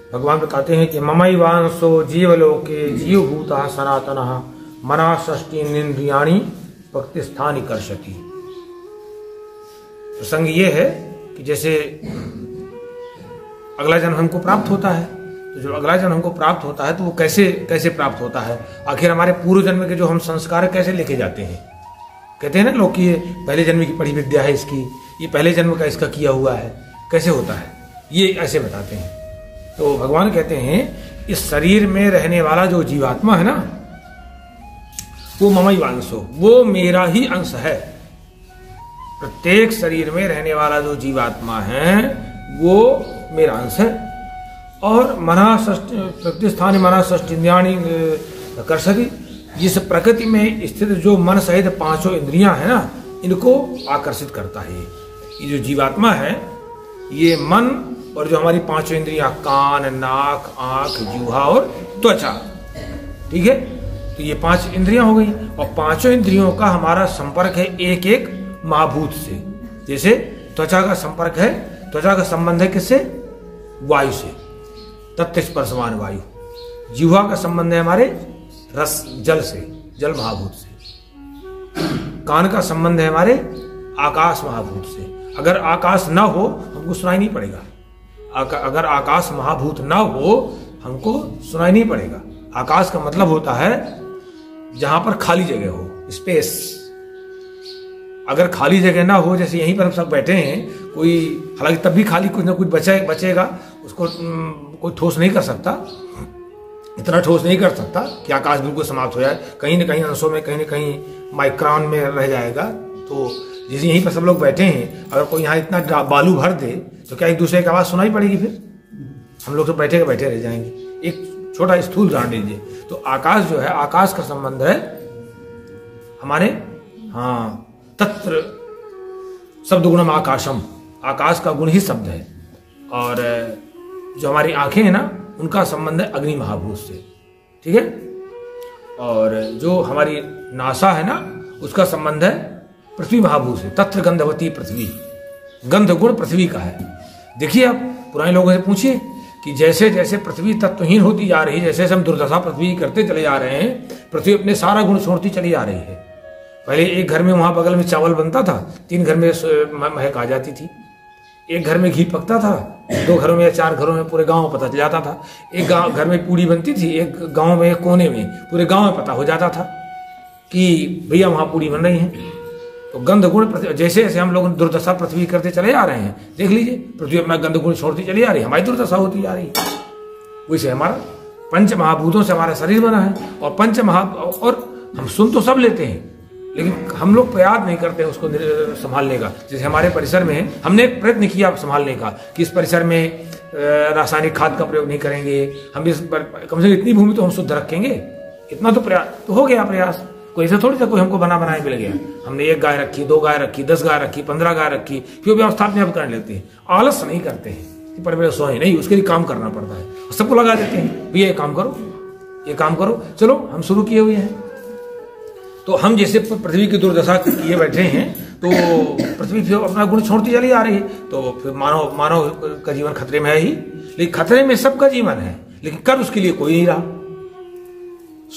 भगवान बताते हैं कि ममैवांशो जीवलोके जीवभूता सनातनः मना षष्टिन्द्रियाणि प्रतिष्ठानि कर्षति। प्रसंग ये है कि जैसे अगला जन्म हमको प्राप्त होता है, तो जो अगला जन्म हमको प्राप्त होता है तो वो कैसे कैसे प्राप्त होता है, आखिर हमारे पूर्व जन्म के जो हम संस्कार कैसे लेके जाते हैं। कहते हैं ना लोग कि ये पहले जन्म की पढ़ी विद्या है इसकी, ये पहले जन्म का इसका किया हुआ है, कैसे होता है, ये ऐसे बताते हैं। तो भगवान कहते हैं इस शरीर में रहने वाला जो जीवात्मा है ना, वो ममैवांशो, वो मेरा ही अंश है। प्रत्येक शरीर में रहने वाला जो जीवात्मा है वो मेरा अंश है। और प्रतिष्ठान मना षष्टिन्द्रियाणि कर्षति, जिस प्रकृति में स्थित जो मन सहित पांचों इंद्रियां है ना, इनको आकर्षित करता है। ये जो जीवात्मा है, ये मन और जो हमारी पांचों इंद्रियां कान, नाक, आंख, जिह्वा और त्वचा, ठीक है, तो ये पांच इंद्रियां हो गई। और पांचों इंद्रियों का हमारा संपर्क है एक एक महाभूत से। जैसे त्वचा का संपर्क है, त्वचा का संबंध है किससे? वायु से, तत्व स्पर्शमान वायु। जिह्वा का संबंध है हमारे रस जल से, जल महाभूत से। कान का संबंध है हमारे आकाश महाभूत से। अगर आकाश ना हो हमको सुनाई नहीं पड़ेगा। अगर आकाश महाभूत ना हो हमको सुनाई नहीं पड़ेगा। आकाश का मतलब होता है जहां पर खाली जगह हो, स्पेस। अगर खाली जगह ना हो, जैसे यहीं पर हम सब बैठे हैं, कोई हालांकि तब भी खाली कुछ ना कुछ बचेगा, उसको कोई ठोस नहीं कर सकता, इतना ठोस नहीं कर सकता कि आकाश बिल्कुल समाप्त हो जाए। कहीं ना कहीं अंशों में, कहीं ना कहीं माइक्रोन में रह जाएगा। तो जैसे यहीं पर सब लोग बैठे हैं, अगर कोई यहाँ इतना बालू भर दे तो क्या एक दूसरे की आवाज सुनाई पड़ेगी? फिर हम लोग तो बैठे रह जाएंगे। एक छोटा स्थूल जान लीजिए, तो आकाश जो है, आकाश का संबंध है हमारे, हाँ, तत्र शब्द गुणम आकाशम, आकाश का गुण ही शब्द है। और जो हमारी आंखें हैं ना, उनका संबंध है अग्नि महाभूत से, ठीक है। और जो हमारी नासा है ना, उसका संबंध है पृथ्वी महाभूत से, तत्र गंधवती पृथ्वी, गंध गुण पृथ्वी का है। देखिए आप पुराने लोगों से पूछिए कि जैसे जैसे पृथ्वी तत्वहीन होती जा रही है, जैसे हम दुर्दशा पृथ्वी करते चले जा रहे हैं, पृथ्वी अपने सारा गुण छोड़ती चली जा रही है। पहले एक घर में वहां बगल में चावल बनता था, 3 घर में महक आ जाती थी। एक घर में घी पकता था, 2 घरों में या 4 घरों में पूरे गांव में पता चल जाता था। एक घर में पूड़ी बनती थी, एक गांव में, एक कोने में, पूरे गांव में पता हो जाता था कि भैया वहां पूड़ी बन रही है। तो गंध गुण, जैसे जैसे हम लोग दुर्दशा पृथ्वी करते चले जा रहे हैं, देख लीजिए पृथ्वी अपना गंध गुण छोड़ती चली जा रही है, हमारी दुर्दशा होती जा रही है। वैसे हमारा पंच महाभूतों से हमारा शरीर बना है। और और हम सुन तो सब लेते हैं, लेकिन हम लोग प्रयास नहीं करते उसको संभालने का। जैसे हमारे परिसर में है, हमने प्रयत्न किया संभालने का कि इस परिसर में रासायनिक खाद का प्रयोग नहीं करेंगे, हम इस कम से कम इतनी भूमि तो हम शुद्ध रखेंगे। इतना तो प्रयास तो हो गया प्रयास, कोई ऐसा थोड़ी था कोई हमको बनाए मिल गया। हमने 1 गाय रखी, 2 गाय रखी, 10 गाय रखी, 15 गाय रखी, फिर व्यवस्था अपने आप कर लेते हैं। आलस नहीं करते हैं कि पर मेरे सोए नहीं, उसके लिए काम करना पड़ता है। सबको लगा देते हैं, भैया ये काम करो, ये काम करो, चलो हम शुरू किए हुए हैं। तो हम जैसे पृथ्वी की दुर्दशा किए बैठे हैं, तो पृथ्वी फिर अपना गुण छोड़ती चली आ रही है। तो फिर मानव का जीवन खतरे में है ही। लेकिन खतरे में सबका जीवन है, लेकिन कर उसके लिए कोई नहीं रहा।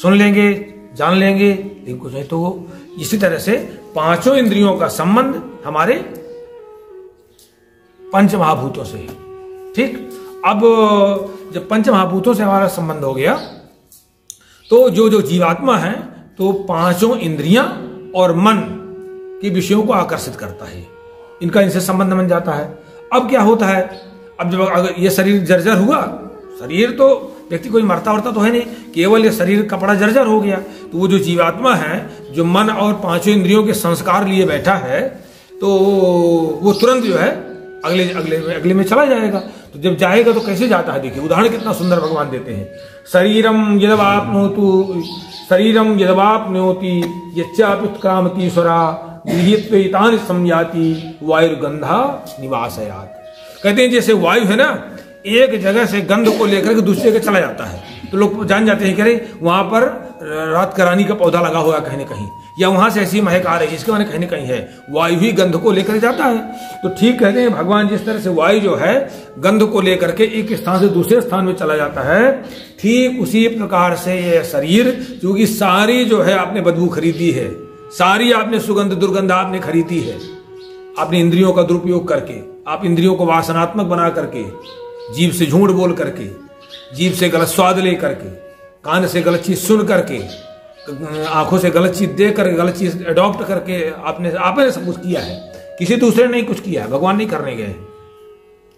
सुन लेंगे, जान लेंगे, लेकिन कुछ नहीं। तो इसी तरह से पांचों इंद्रियों का संबंध हमारे पंच महाभूतों से है, ठीक। अब जब पंच महाभूतों से हमारा संबंध हो गया, तो जो जीवात्मा है, तो पांचों इंद्रियां और मन के विषयों को आकर्षित करता है, इनका इनसे संबंध बन जाता है। अब क्या होता है, अब जब अगर ये शरीर जर्जर हुआ, शरीर तो व्यक्ति कोई मरता वरता तो है नहीं, केवल ये शरीर कपड़ा जर्जर हो गया, तो वो जो जीवात्मा है, जो मन और पांचों इंद्रियों के संस्कार लिए बैठा है, तो वो तुरंत जो है अगले में चला जाएगा। तो जब जाएगा तो कैसे जाता है, देखिए उदाहरण कितना सुंदर भगवान देते हैं। शरीरम यदवाप्नोति यच्चाप्युत्क्रामति स्वरा गृहीत्वैतानि संयाति वायुर्गंधा निवासयात्। कहते हैं जैसे वायु है ना, एक जगह से गंध को लेकर के दूसरे के चला जाता है, तो लोग जान जाते हैं कि अरे वहां पर रात करानी का पौधा लगा हुआ कहीं न कहीं, या वहां से ऐसी महक आ रही है, इसके माने कहीं न कहीं है। वायु ही गंध को लेकर जाता है। तो ठीक कहते हैं भगवान, जिस तरह से वायु जो है गंध को लेकर के एक स्थान से दूसरे स्थान में चला जाता है, ठीक उसी प्रकार से ये शरीर, क्योंकि सारी जो है आपने बदबू खरीदी है, सारी आपने सुगंध दुर्गंध आपने खरीदी है, अपनी इंद्रियों का दुरुपयोग करके, आप इंद्रियों को वासनात्मक बना करके, जीभ से झूठ बोल करके, जीभ से गलत स्वाद ले करके, कान से गलत चीज सुन करके, आंखों से गलत चीज देख करके, गलत चीज अडॉप्ट करके आपने सब कुछ किया है। किसी दूसरे ने नहीं कुछ किया है, भगवान नहीं करने गए,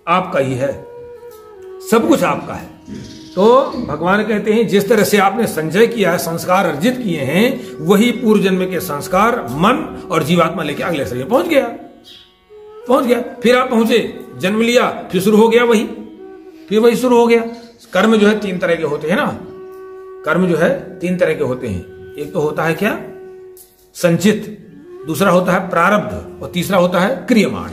आपका ही है, सब कुछ आपका है। तो भगवान कहते हैं जिस तरह से आपने संचय किया है, संस्कार अर्जित किए हैं, वही पूर्व जन्म के संस्कार मन और जीवात्मा लेके अगले शरीर पहुंच गया। फिर आप पहुंचे, जन्म लिया, फिर शुरू हो गया वही शुरू हो गया। कर्म जो है 3 तरह के होते हैं ना, कर्म जो है 3 तरह के होते हैं। एक तो होता है क्या, संचित, दूसरा होता है प्रारब्ध, और तीसरा होता है क्रियमाण।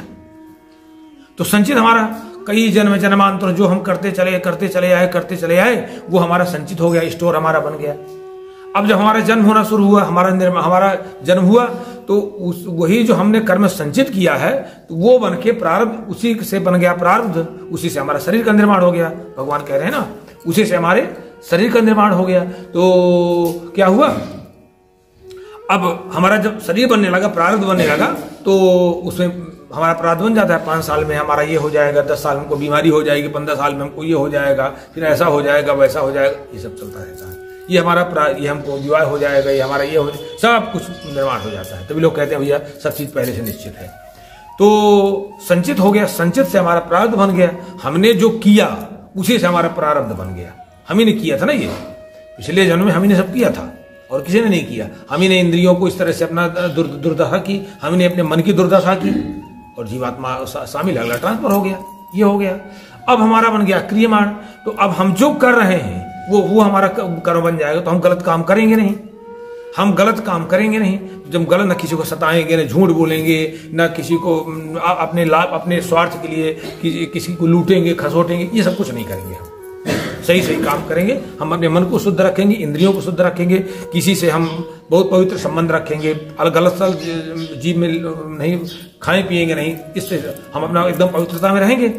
तो संचित हमारा कई जन्म जन्मांतर जो हम करते चले आए, वो हमारा संचित हो गया, स्टोर हमारा बन गया। अब जब हमारा जन्म होना शुरू हुआ, हमारा जन्म हुआ, तो वही जो हमने कर्म संचित किया है, तो वो बन के प्रारब्ध, उसी से बन गया प्रारब्ध, उसी से हमारा शरीर का निर्माण हो गया। भगवान कह रहे हैं ना, उसी से हमारे शरीर का निर्माण हो गया। तो क्या हुआ, अब हमारा जब शरीर बनने लगा, प्रारब्ध बनने लगा, तो उसमें हमारा प्रारब्ध बन जाता है। 5 साल में हमारा ये हो जाएगा, 10 साल में हमको बीमारी हो जाएगी, 15 साल में हमको ये हो जाएगा, फिर ऐसा हो जाएगा, वैसा हो जाएगा, ये सब चलता रहता है। ये हमको विवाह हो जाएगा, ये हमारा ये हो जाएगा, सब कुछ निर्माण हो जाता है। तभी लोग कहते हैं भैया सब चीज पहले से निश्चित है। तो संचित हो गया, संचित से हमारा प्रारब्ध बन गया। हमने जो किया उसी से हमारा प्रारब्ध बन गया। हम ही ने किया था ना, ये पिछले जन्म में हम ही ने सब किया था, और किसी ने नहीं किया। हम ही ने इंद्रियों को इस तरह से अपना दुर्दशा की, हमने अपने मन की दुर्दशा की, और जीवात्मा शामिल अगला ट्रांसफर हो गया, ये हो गया। अब हमारा बन गया क्रियमाण। तो अब हम जो कर रहे हैं वो हमारा कर्म बन जाएगा। तो हम गलत काम करेंगे नहीं, जब गलत, न किसी को सताएंगे, न झूठ बोलेंगे, न किसी को अपने लाभ, अपने स्वार्थ के लिए किसी को लूटेंगे, खसोटेंगे, ये सब कुछ नहीं करेंगे। हम सही काम करेंगे। हम अपने मन को शुद्ध रखेंगे, इंद्रियों को शुद्ध रखेंगे, किसी से हम बहुत पवित्र संबंध रखेंगे, गलत सल जीव में नहीं खाएं पिएंगे नहीं, इससे हम अपना एकदम पवित्रता में रहेंगे।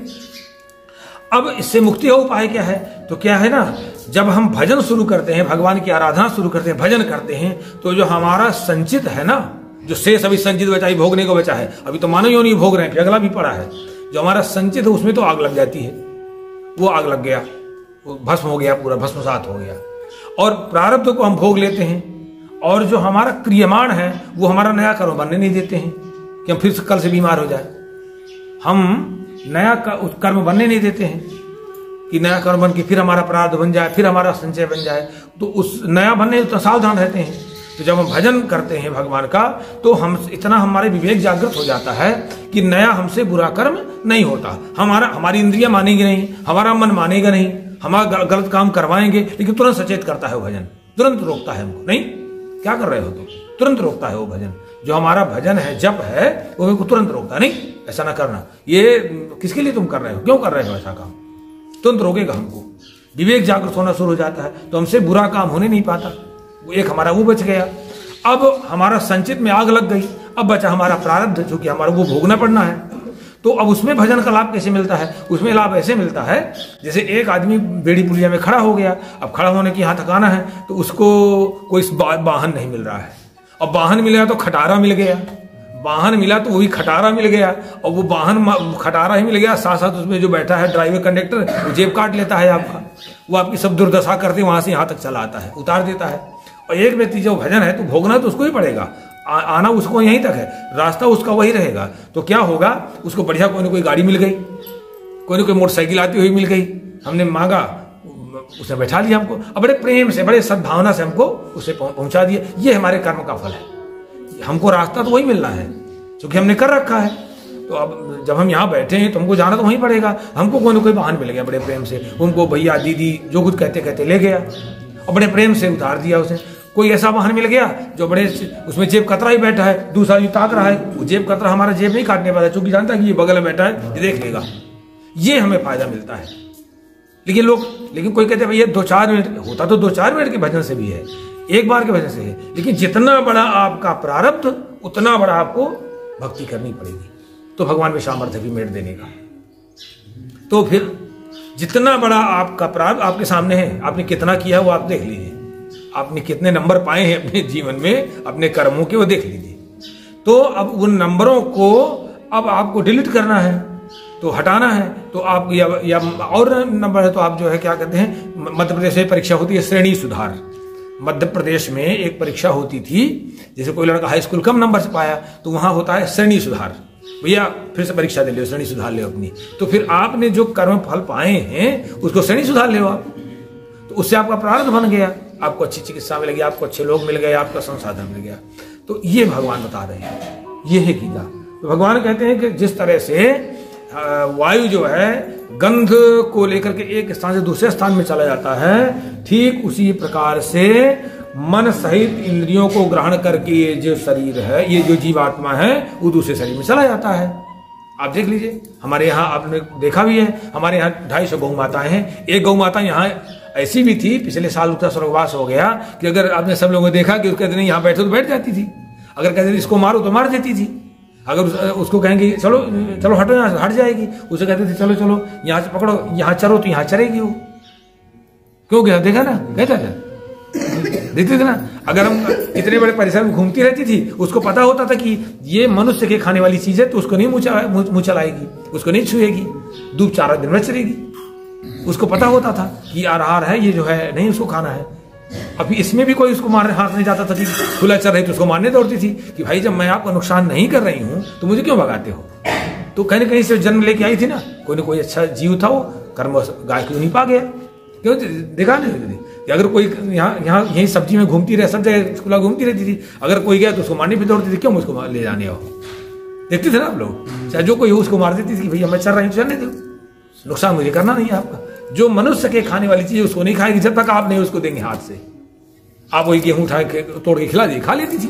अब इससे मुक्ति का उपाय क्या है, तो क्या है ना, जब हम भजन शुरू करते हैं, भगवान की आराधना शुरू करते हैं, भजन करते हैं, तो जो हमारा संचित है ना, जो शेष अभी संचित बचा है, भोगने को बचा है, अभी तो मानव योनि भोग रहे हैं, फिर अगला भी पड़ा है, जो हमारा संचित है उसमें तो आग लग जाती है, वो आग लग गया, वो भस्म हो गया, पूरा भस्मसात हो गया। और प्रारब्ध को हम भोग लेते हैं, और जो हमारा क्रियमाण है वो हमारा नया कर्म बनने नहीं देते हैं कि हम फिर कल से बीमार हो जाए। हम नया कर्म बनने नहीं देते हैं कि नया कर्म बन के फिर हमारा प्रारब्ध बन जाए, फिर हमारा संचय बन जाए। तो उस नया बनने तो सावधान रहते हैं। तो जब हम भजन करते हैं भगवान का, तो हम इतना हमारे विवेक जागृत हो जाता है कि नया हमसे बुरा कर्म नहीं होता। हमारी इंद्रियां मानेगी नहीं, हमारा मन मानेगा नहीं, हमारा गलत काम करवाएंगे, लेकिन तुरंत सचेत करता है वो भजन, तुरंत रोकता है हमको। नहीं, क्या कर रहे हो तुम, तुरंत रोकता है वो भजन। जो हमारा भजन है, जप है, वो हमको तुरंत रोकता है, नहीं ऐसा ना करना, ये किसके लिए तुम कर रहे हो, क्यों कर रहे हो ऐसा काम, तुरंत रोकेगा हमको। विवेक जागृत होना शुरू हो जाता है, तो हमसे बुरा काम होने नहीं पाता। एक हमारा वो बच गया। अब हमारा संचित में आग लग गई, अब बचा हमारा प्रारब्ध, जो कि हमारा वो भोगना पड़ना है। तो अब उसमें भजन का लाभ कैसे मिलता है, उसमें लाभ ऐसे मिलता है, जैसे एक आदमी बेड़ी पुलिया में खड़ा हो गया, अब खड़ा होने की यहाँ थकाना है, तो उसको कोई वाहन नहीं मिल रहा है। अब वाहन मिला तो खटारा मिल गया, वाहन मिला तो वही खटारा मिल गया, और वो वाहन खटारा ही मिल गया, साथ साथ उसमें जो बैठा है ड्राइवर कंडक्टर, वो जेब काट लेता है आपका, वो आपकी सब दुर्दशा करते वहां से यहाँ तक चला आता है, उतार देता है। और एक व्यक्ति जो भजन है, तो भोगना तो उसको ही पड़ेगा, आना उसको यहीं तक है, रास्ता उसका वही रहेगा। तो क्या होगा, उसको बढ़िया कोई ना कोई गाड़ी मिल गई, कोई ना कोई मोटरसाइकिल आती हुई मिल गई, हमने मांगा, उसने बैठा लिया हमको, और बड़े प्रेम से, बड़े सद्भावना से हमको उसे पहुंचा दिया। ये हमारे कर्म का फल है। हमको रास्ता तो वही मिलना है, क्योंकि हमने कर रखा है। तो अब जब हम यहाँ बैठे हैं, तो हमको जाना तो वहीं पड़ेगा। हमको कोई ना कोई वाहन मिल गया, बड़े प्रेम से उनको भैया दीदी जो कुछ कहते कहते ले गया, और बड़े प्रेम से उतार दिया उसे। कोई ऐसा वाहन मिल गया जो बड़े, उसमें जेब कतरा ही बैठा है, दूसरा जो ताक रहा है, वो जेब कतरा हमारा जेब नहीं काटने वाला, क्योंकि जानता है कि ये बगल में बैठा है, ये देख लेगा। ये हमें फायदा मिलता है, लेकिन कोई कहते हैं भैया 2-4 मिनट होता, तो 2-4 मिनट के भजन से भी है, एक बार के भजन से है, लेकिन जितना बड़ा आपका प्रारब्ध उतना बड़ा आपको भक्ति करनी पड़ेगी, तो भगवान में सामर्थ्य भी मेट देने का। तो फिर जितना बड़ा आपका प्रारब्ध आपके सामने है, आपने कितना किया वो आप देख लीजिए, आपने कितने नंबर पाए हैं अपने जीवन में अपने कर्मों के, वो देख लीजिए। तो अब उन नंबरों को अब आपको डिलीट करना है, तो हटाना है, तो आप या और नंबर है तो आप जो है क्या कहते हैं, मध्य प्रदेश में परीक्षा होती है श्रेणी सुधार। मध्य प्रदेश में एक परीक्षा होती थी, जैसे कोई लड़का हाई स्कूल कम नंबर से पाया तो वहां होता है श्रेणी सुधार, भैया फिर से परीक्षा दे लो, श्रेणी सुधार ले अपनी। तो फिर आपने जो कर्म फल पाए हैं उसको श्रेणी सुधार ले आप, तो उससे आपका प्रारब्ध बन गया, आपको अच्छी चिकित्सा मिल गई, आपको अच्छे लोग मिल गए, आपका संसाधन मिल गया। तो ये भगवान बता रहे हैं, ये है गीता। तो भगवान कहते हैं कि जिस तरह से वायु जो है गंध को लेकर के एक स्थान से दूसरे स्थान में चला जाता है, ठीक उसी प्रकार से मन सहित इंद्रियों को ग्रहण करके ये जो शरीर है, ये जो जीवात्मा है, वो दूसरे शरीर में चला जाता है। आप देख लीजिए, हमारे यहाँ आपने देखा भी है, हमारे यहाँ 250 गौ माताएं हैं। एक गौ माता यहाँ ऐसी भी थी, पिछले साल उसका स्वर्गवास हो गया, कि अगर आपने सब लोगों ने देखा कि उसके दिन यहाँ बैठे तो बैठ जाती थी, अगर कहते इसको मारो तो मार देती थी, अगर उसको कहेंगे चलो चलो हटो यहाँ से, हट जाएगी। उसे कहते थे चलो चलो यहाँ से पकड़ो, यहाँ चलो तो यहाँ चलेगी वो। क्यों गया, देखा ना, कहता था, देखते थे ना। अगर हम इतने बड़े परिसर में घूमती रहती थी, उसको पता होता था कि ये मनुष्य के खाने वाली चीज है, तो उसको नहीं मुँह चलाएगी, उसको नहीं छुएगी, दूध 4 दिन में चलेगी। उसको पता होता था कि आहार है, ये जो है नहीं उसको खाना है। अभी इसमें भी कोई उसको मारने हाथ नहीं जाता था कि खुला चल रही तो उसको मारने दौड़ती थी कि भाई जब मैं आपका नुकसान नहीं कर रही हूं तो मुझे क्यों भगाते हो। तो कहीं ना कहीं से जन्म लेके आई थी ना, कोई अच्छा जीव था, वो कर्म गाय क्यों नहीं पा गया। क्यों देखा नहीं, अगर कोई यहाँ यही सब्जी में घूमती रहे, सब जगह खुला घूमती रहती थी, अगर कोई गया तो उसको मारने भी दौड़ती थी, क्यों मुझको ले जाने आओ। देखते थे ना आप लोग, चाहे जो कोई हो उसको मार देती थी कि भैया मैं चल रही हूँ, चलने दो, नुकसान मुझे करना नहीं है आपका। जो मनुष्य के खाने वाली चीज उसको नहीं खाएगी जब तक आप नहीं उसको देंगे हाथ से। आप वही गेहूं उठा के तोड़ के खिला दी, खा लेती थी,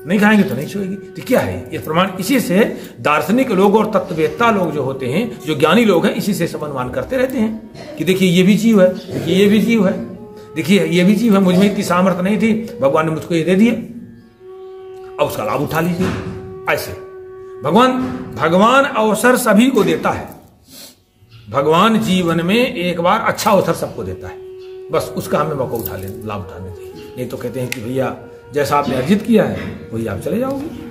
नहीं खाएंगे तो नहीं छुएगी। तो क्या है ये प्रमाण। इसी से दार्शनिक लोग और तत्ववेत्ता लोग जो होते हैं, जो ज्ञानी लोग हैं, इसी से अनुमान करते रहते हैं कि देखिए ये भी जीव है, देखिए ये भी जीव है, देखिए ये भी जीव है, मुझ में इतनी सामर्थ्य नहीं थी, भगवान ने मुझको ये दे दिया, अब उसका लाभ उठा लीजिए। ऐसे भगवान अवसर सभी को देता है। भगवान जीवन में एक बार अच्छा अवसर सबको देता है, बस उसका हमें मौका उठा ले, लाभ उठाने चाहिए। नहीं तो कहते हैं कि भैया जैसा आपने अर्जित किया है वही आप चले जाओगे।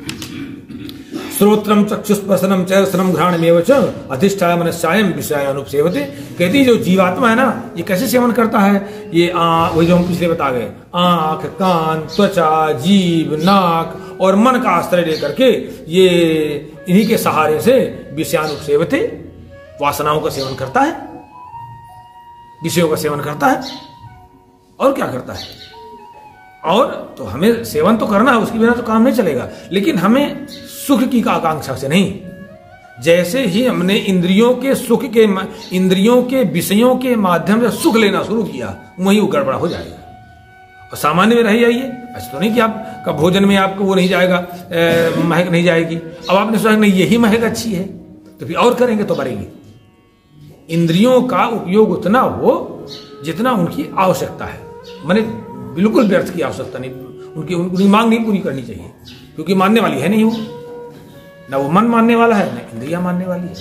श्रोत्रम चक्षुस्पर्शनम चरसनम घ्राणमेव च अधिष्ठाय मनस्यायम विषय अनुपसेवते। कहती जो जीवात्मा है ना, ये कैसे सेवन करता है, ये वही जो हम पिछले बता गए, आंख, कान, त्वचा, जीभ, नाक और मन का आश्रय लेकर के ये इन्हीं के सहारे से विषयानुपसेवते, वासनाओं का सेवन करता है, विषयों का सेवन करता है, और क्या करता है। और तो हमें सेवन तो करना है, उसके बिना तो काम नहीं चलेगा, लेकिन हमें सुख की आकांक्षा से नहीं। जैसे ही हमने इंद्रियों के सुख के, इंद्रियों के विषयों के माध्यम से सुख लेना शुरू किया, वहीं वो गड़बड़ा हो जाएगा और सामान्य में रह जाइए। ऐसा तो नहीं कि आपका भोजन में आपको वो नहीं जाएगा, महक नहीं जाएगी। अब आपने सोचा नहीं यही महक अच्छी है तो फिर और करेंगे तो बढ़ेंगे। इंद्रियों का उपयोग उतना हो जितना उनकी आवश्यकता है, माने बिल्कुल व्यर्थ की आवश्यकता नहीं, उनकी मांग नहीं पूरी करनी चाहिए, क्योंकि मानने वाली है नहीं वो, ना वो मन मानने वाला है, ना इंद्रियां मानने वाली है।